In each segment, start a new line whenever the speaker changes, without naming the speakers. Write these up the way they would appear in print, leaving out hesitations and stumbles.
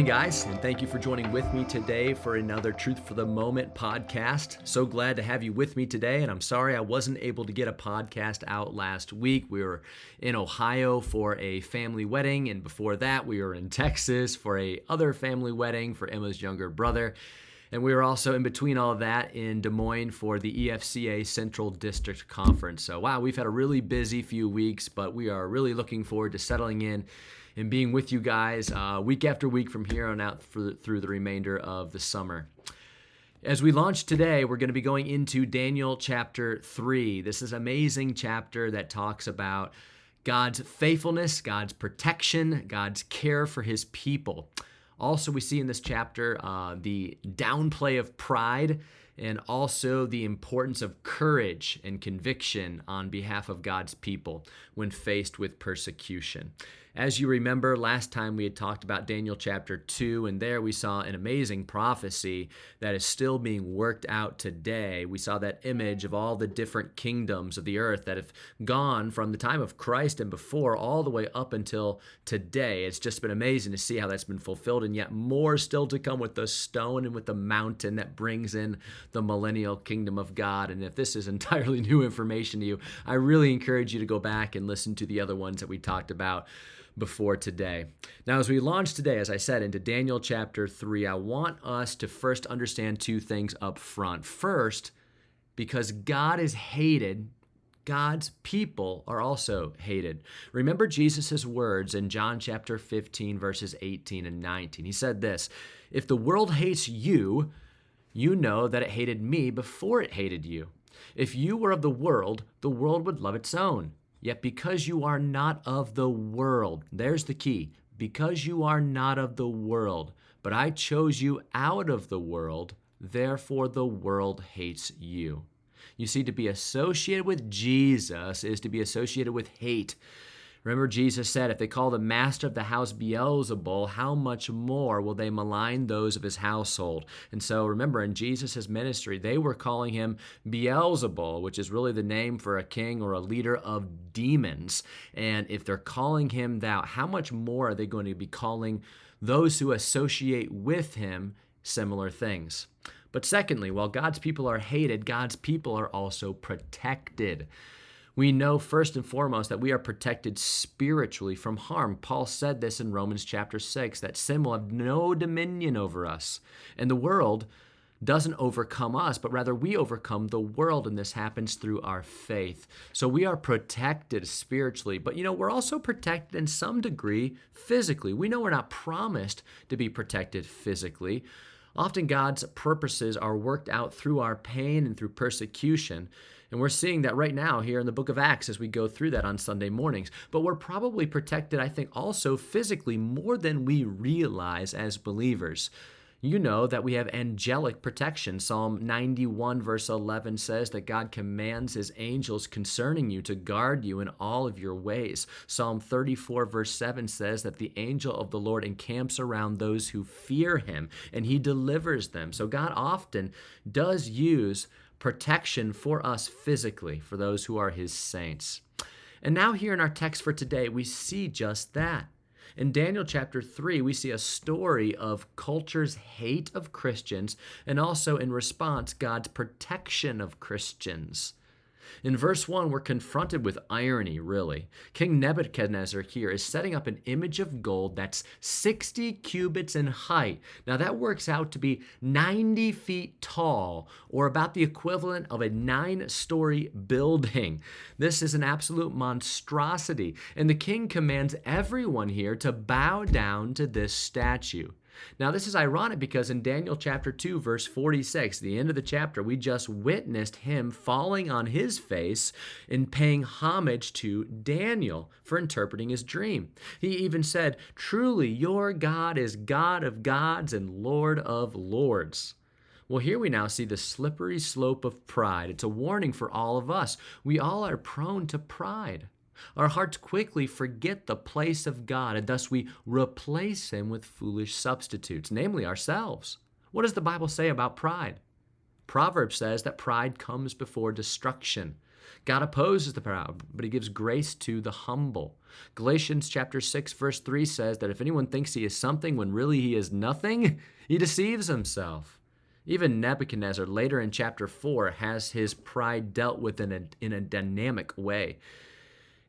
guys, and thank you for joining with me today for another Truth for the Moment podcast. So glad to have you with me today, and I'm sorry I wasn't able to get a podcast out last week. We were in Ohio for a family wedding, and before that, we were in Texas for a other family wedding for Emma's younger brother. And we were also in between all of that in Des Moines for the EFCA Central District Conference. So wow, we've had a really busy few weeks, but we are really looking forward to settling in and being with you guys week after week from here on out through the remainder of the summer. As we launch today, we're going to be going into Daniel chapter 3. This is an amazing chapter that talks about God's faithfulness, God's protection, God's care for his people. Also, we see in this chapter the downplay of pride and also the importance of courage and conviction on behalf of God's people when faced with persecution. As you remember, last time we had talked about Daniel chapter 2, and there we saw an amazing prophecy that is still being worked out today. We saw that image of all the different kingdoms of the earth that have gone from the time of Christ and before all the way up until today. It's just been amazing to see how that's been fulfilled, and yet more still to come with the stone and with the mountain that brings in the millennial kingdom of God. And if this is entirely new information to you, I really encourage you to go back and listen to the other ones that we talked about before today. Now, as we launch today, as I said, into Daniel chapter 3, I want us to first understand two things up front. First, because God is hated, God's people are also hated. Remember Jesus' words in John chapter 15, verses 18 and 19. He said this, "If the world hates you, you know that it hated me before it hated you. If you were of the world would love its own. Yet because you are not of the world," there's the key, "because you are not of the world, but I chose you out of the world, therefore the world hates you." You see, to be associated with Jesus is to be associated with hate. Remember, Jesus said, if they call the master of the house Beelzebul, how much more will they malign those of his household? And so remember, in Jesus' ministry, they were calling him Beelzebul, which is really the name for a king or a leader of demons. And if they're calling him that, how much more are they going to be calling those who associate with him similar things? But secondly, while God's people are hated, God's people are also protected. We know first and foremost that we are protected spiritually from harm. Paul said this in Romans chapter 6, that sin will have no dominion over us. And the world doesn't overcome us, but rather we overcome the world, and this happens through our faith. So we are protected spiritually, but we're also protected in some degree physically. We know we're not promised to be protected physically. Often God's purposes are worked out through our pain and through persecution. And we're seeing that right now here in the book of Acts as we go through that on Sunday mornings. But we're probably protected, I think, also physically more than we realize as believers. You know that we have angelic protection. Psalm 91 verse 11 says that God commands his angels concerning you to guard you in all of your ways. Psalm 34 verse 7 says that the angel of the Lord encamps around those who fear him, and he delivers them. So God often does use protection for us physically, for those who are his saints. And now here in our text for today, we see just that. In Daniel chapter 3, we see a story of culture's hate of Christians and also in response, God's protection of Christians. In verse 1, we're confronted with irony, really. King Nebuchadnezzar here is setting up an image of gold that's 60 cubits in height. Now that works out to be 90 feet tall, or about the equivalent of a 9-story building. This is an absolute monstrosity, and the king commands everyone here to bow down to this statue. Now, this is ironic because in Daniel chapter 2, verse 46, the end of the chapter, we just witnessed him falling on his face and paying homage to Daniel for interpreting his dream. He even said, "Truly, your God is God of gods and Lord of lords." Well, here we now see the slippery slope of pride. It's a warning for all of us. We all are prone to pride. Our hearts quickly forget the place of God, and thus we replace him with foolish substitutes, namely ourselves. What does the Bible say about pride? Proverbs says that pride comes before destruction. God opposes the proud, but he gives grace to the humble. Galatians chapter 6, verse 3 says that if anyone thinks he is something when really he is nothing, he deceives himself. Even Nebuchadnezzar, later in chapter 4, has his pride dealt with in a dynamic way.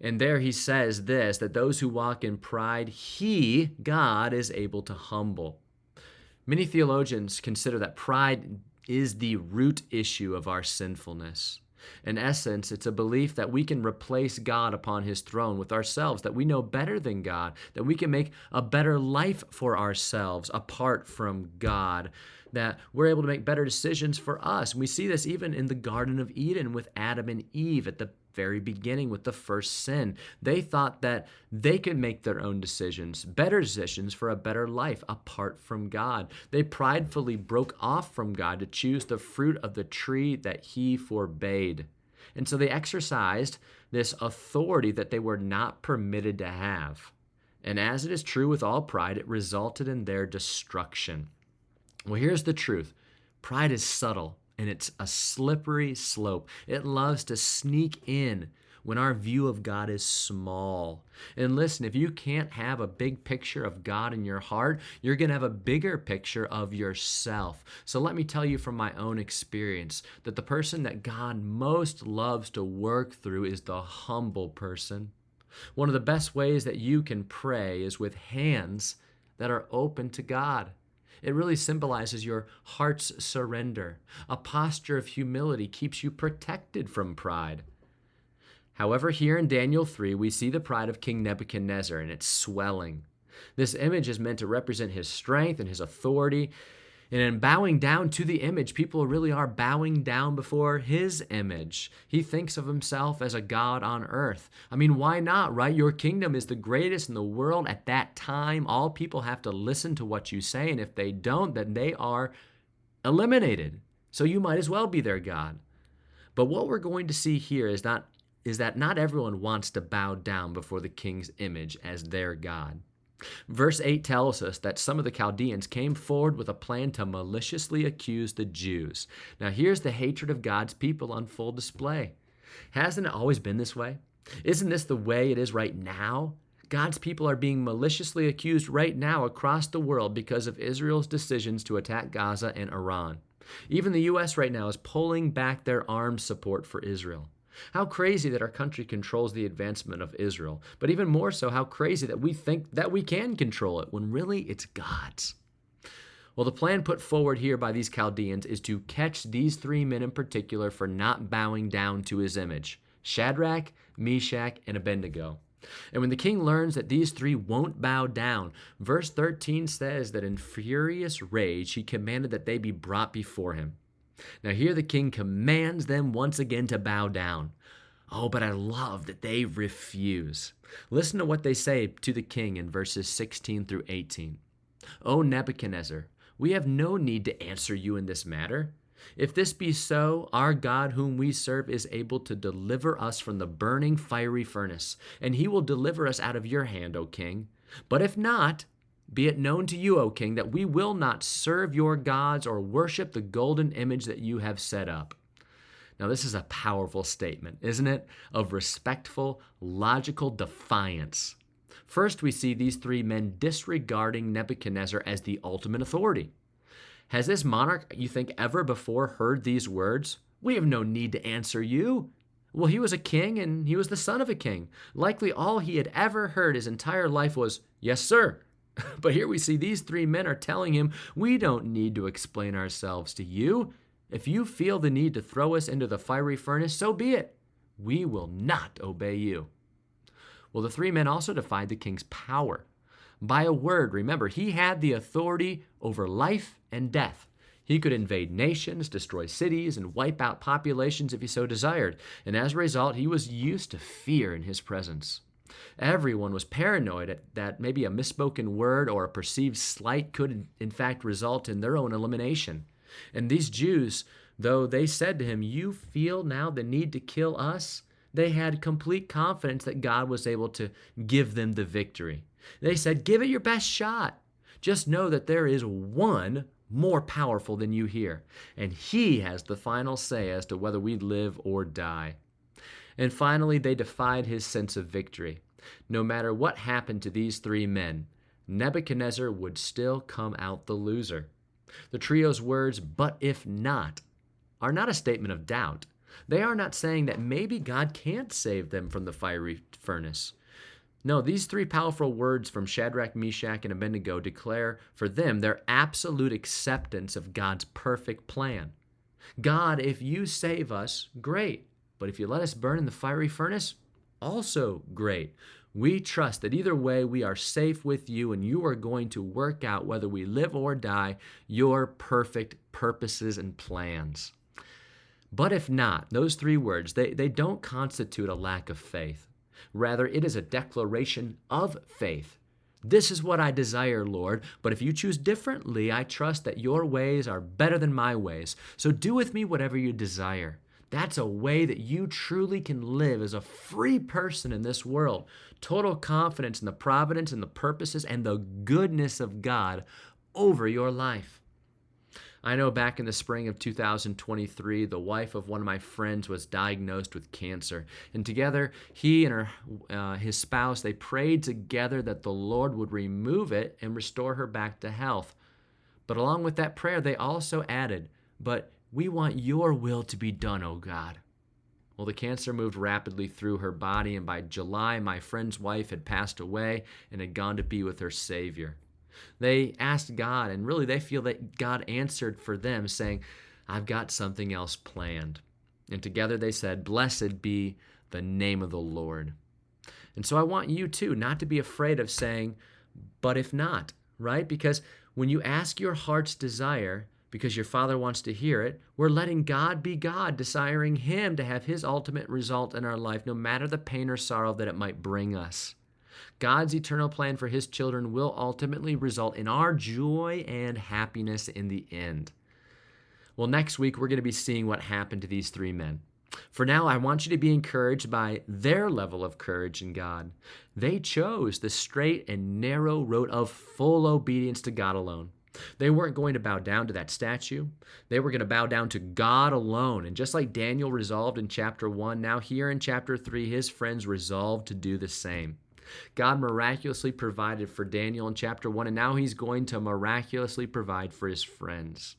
And there he says this, that those who walk in pride, he, God, is able to humble. Many theologians consider that pride is the root issue of our sinfulness. In essence, it's a belief that we can replace God upon his throne with ourselves, that we know better than God, that we can make a better life for ourselves apart from God, that we're able to make better decisions for us. And we see this even in the Garden of Eden with Adam and Eve at the very beginning with the first sin. They thought that they could make their own decisions, better decisions for a better life apart from God. They pridefully broke off from God to choose the fruit of the tree that he forbade. And so they exercised this authority that they were not permitted to have. And as it is true with all pride, it resulted in their destruction. Well, here's the truth. Pride is subtle, and it's a slippery slope. It loves to sneak in when our view of God is small. And listen, if you can't have a big picture of God in your heart, you're going to have a bigger picture of yourself. So let me tell you from my own experience that the person that God most loves to work through is the humble person. One of the best ways that you can pray is with hands that are open to God. It really symbolizes your heart's surrender. A posture of humility keeps you protected from pride. However, here in Daniel 3, we see the pride of King Nebuchadnezzar, and it's swelling. This image is meant to represent his strength and his authority. And in bowing down to the image, people really are bowing down before his image. He thinks of himself as a god on earth. I mean, why not, right? Your kingdom is the greatest in the world at that time. All people have to listen to what you say, and if they don't, then they are eliminated. So you might as well be their god. But what we're going to see here is that not everyone wants to bow down before the king's image as their god. Verse 8 tells us that some of the Chaldeans came forward with a plan to maliciously accuse the Jews. Now here's the hatred of God's people on full display. Hasn't it always been this way? Isn't this the way it is right now? God's people are being maliciously accused right now across the world because of Israel's decisions to attack Gaza and Iran. Even the U.S. right now is pulling back their arms support for Israel. How crazy that our country controls the advancement of Israel, but even more so, how crazy that we think that we can control it when really it's God's. Well, the plan put forward here by these Chaldeans is to catch these three men in particular for not bowing down to his image: Shadrach, Meshach, and Abednego. And when the king learns that these three won't bow down, verse 13 says that in furious rage he commanded that they be brought before him. Now here the king commands them once again to bow down. Oh, but I love that they refuse. Listen to what they say to the king in verses 16 through 18. O Nebuchadnezzar, we have no need to answer you in this matter. If this be so, our God whom we serve is able to deliver us from the burning fiery furnace, and he will deliver us out of your hand, O king. But if not, be it known to you, O king, that we will not serve your gods or worship the golden image that you have set up. Now, this is a powerful statement, isn't it? Of respectful, logical defiance. First, we see these three men disregarding Nebuchadnezzar as the ultimate authority. Has this monarch, you think, ever before heard these words? We have no need to answer you. Well, he was a king and he was the son of a king. Likely all he had ever heard his entire life was, yes, sir. But here we see these three men are telling him, we don't need to explain ourselves to you. If you feel the need to throw us into the fiery furnace, so be it. We will not obey you. Well, the three men also defied the king's power. By a word, remember, he had the authority over life and death. He could invade nations, destroy cities, and wipe out populations if he so desired. And as a result, he was used to fear in his presence. Everyone was paranoid that maybe a misspoken word or a perceived slight could in fact result in their own elimination. And these Jews, though they said to him, you feel now the need to kill us, they had complete confidence that God was able to give them the victory. They said, give it your best shot. Just know that there is one more powerful than you here, and he has the final say as to whether we live or die. And finally, they defied his sense of victory. No matter what happened to these three men, Nebuchadnezzar would still come out the loser. The trio's words, "but if not," are not a statement of doubt. They are not saying that maybe God can't save them from the fiery furnace. No, these three powerful words from Shadrach, Meshach, and Abednego declare for them their absolute acceptance of God's perfect plan. God, if you save us, great. But if you let us burn in the fiery furnace, also great. We trust that either way we are safe with you, and you are going to work out, whether we live or die, your perfect purposes and plans. But if not, those three words, they don't constitute a lack of faith. Rather, it is a declaration of faith. This is what I desire, Lord, but if you choose differently, I trust that your ways are better than my ways. So do with me whatever you desire. That's a way that you truly can live as a free person in this world. Total confidence in the providence and the purposes and the goodness of God over your life. I know back in the spring of 2023, the wife of one of my friends was diagnosed with cancer. And together, he and his spouse, they prayed together that the Lord would remove it and restore her back to health. But along with that prayer, they also added, "But we want your will to be done, O God." Well, the cancer moved rapidly through her body, and by July, my friend's wife had passed away and had gone to be with her Savior. They asked God, and really they feel that God answered for them, saying, "I've got something else planned." And together they said, "Blessed be the name of the Lord." And so I want you too not to be afraid of saying, "But if not," right? Because when you ask your heart's desire, because your Father wants to hear it, we're letting God be God, desiring Him to have His ultimate result in our life, no matter the pain or sorrow that it might bring us. God's eternal plan for His children will ultimately result in our joy and happiness in the end. Well, next week, we're going to be seeing what happened to these three men. For now, I want you to be encouraged by their level of courage in God. They chose the straight and narrow road of full obedience to God alone. They weren't going to bow down to that statue. They were going to bow down to God alone. And just like Daniel resolved in chapter 1, now here in chapter 3, his friends resolved to do the same. God miraculously provided for Daniel in chapter 1, and now he's going to miraculously provide for his friends.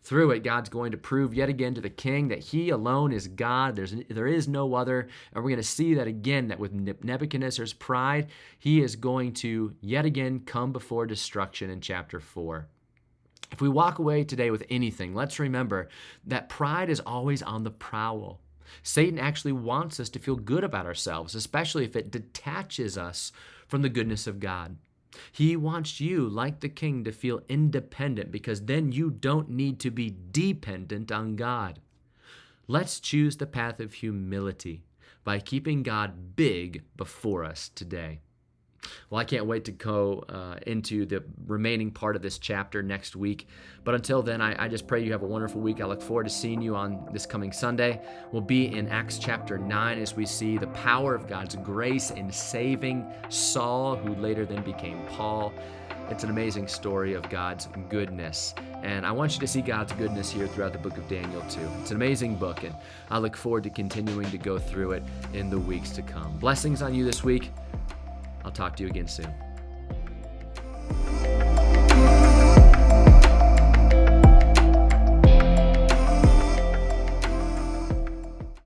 Through it, God's going to prove yet again to the king that he alone is God. There is no other. And we're going to see that again, that with Nebuchadnezzar's pride, he is going to yet again come before destruction in chapter 4. If we walk away today with anything, let's remember that pride is always on the prowl. Satan actually wants us to feel good about ourselves, especially if it detaches us from the goodness of God. He wants you, like the king, to feel independent, because then you don't need to be dependent on God. Let's choose the path of humility by keeping God big before us today. Well, I can't wait to go into the remaining part of this chapter next week. But until then, I just pray you have a wonderful week. I look forward to seeing you on this coming Sunday. We'll be in Acts chapter 9 as we see the power of God's grace in saving Saul, who later then became Paul. It's an amazing story of God's goodness. And I want you to see God's goodness here throughout the book of Daniel too. It's an amazing book, and I look forward to continuing to go through it in the weeks to come. Blessings on you this week. I'll talk to you again soon.